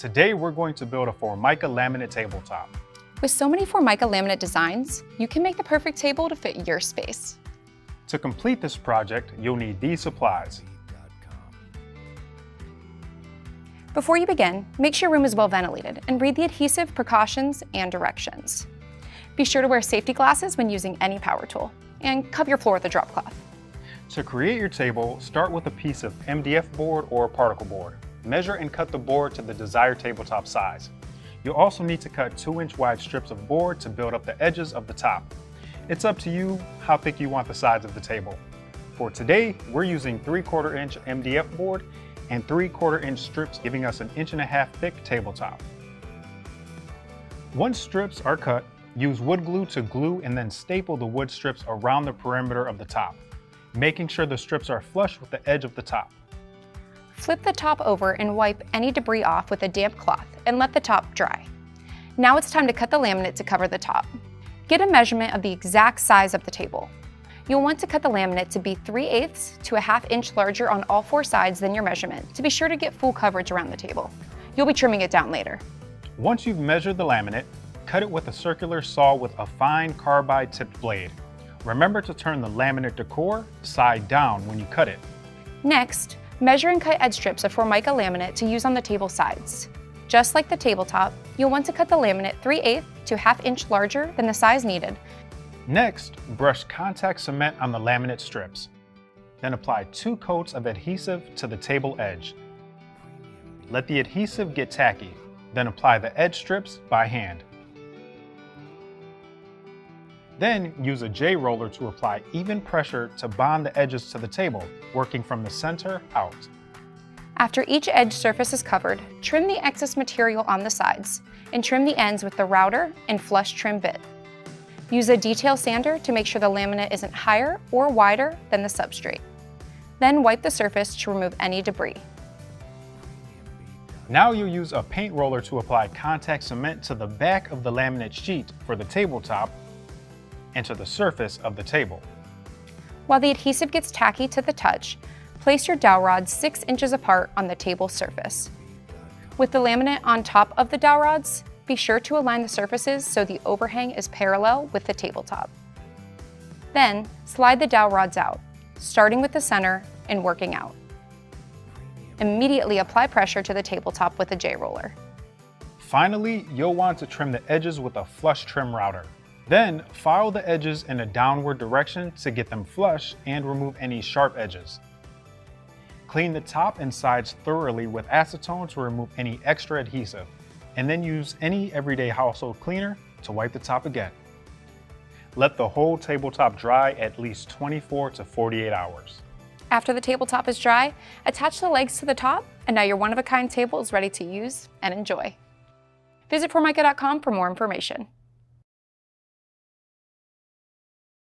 Today we're going to build a Formica laminate tabletop. With so many Formica laminate designs, you can make the perfect table to fit your space. To complete this project, you'll need these supplies. Before you begin, make sure your room is well ventilated and read the adhesive precautions and directions. Be sure to wear safety glasses when using any power tool, and cover your floor with a drop cloth. To create your table, start with a piece of MDF board or particle board. Measure and cut the board to the desired tabletop size. You'll also need to cut 2-inch wide strips of board to build up the edges of the top. It's up to you how thick you want the sides of the table. For today, we're using 3/4 inch MDF board and 3/4 inch strips, giving us an 1.5 inch thick tabletop. Once strips are cut, use wood glue to glue and then staple the wood strips around the perimeter of the top, making sure the strips are flush with the edge of the top. Flip the top over and wipe any debris off with a damp cloth and let the top dry. Now it's time to cut the laminate to cover the top. Get a measurement of the exact size of the table. You'll want to cut the laminate to be 3/8 to a 1/2 inch larger on all 4 sides than your measurement to be sure to get full coverage around the table. You'll be trimming it down later. Once you've measured the laminate, cut it with a circular saw with a fine carbide tipped blade. Remember to turn the laminate decor side down when you cut it. Next, measure and cut edge strips of Formica laminate to use on the table sides. Just like the tabletop, you'll want to cut the laminate 3/8 to a 1/2 inch larger than the size needed. Next, brush contact cement on the laminate strips. Then apply 2 coats of adhesive to the table edge. Let the adhesive get tacky, then apply the edge strips by hand. Then use a J roller to apply even pressure to bond the edges to the table, working from the center out. After each edge surface is covered, trim the excess material on the sides and trim the ends with the router and flush trim bit. Use a detail sander to make sure the laminate isn't higher or wider than the substrate. Then wipe the surface to remove any debris. Now you'll use a paint roller to apply contact cement to the back of the laminate sheet for the tabletop and to the surface of the table. While the adhesive gets tacky to the touch, place your dowel rods 6 inches apart on the table surface. With the laminate on top of the dowel rods, be sure to align the surfaces so the overhang is parallel with the tabletop. Then, slide the dowel rods out, starting with the center and working out. Immediately apply pressure to the tabletop with a J roller. Finally, you'll want to trim the edges with a flush trim router. Then, file the edges in a downward direction to get them flush and remove any sharp edges. Clean the top and sides thoroughly with acetone to remove any extra adhesive, and then use any everyday household cleaner to wipe the top again. Let the whole tabletop dry at least 24 to 48 hours. After the tabletop is dry, attach the legs to the top, and now your one-of-a-kind table is ready to use and enjoy. Visit Formica.com for more information.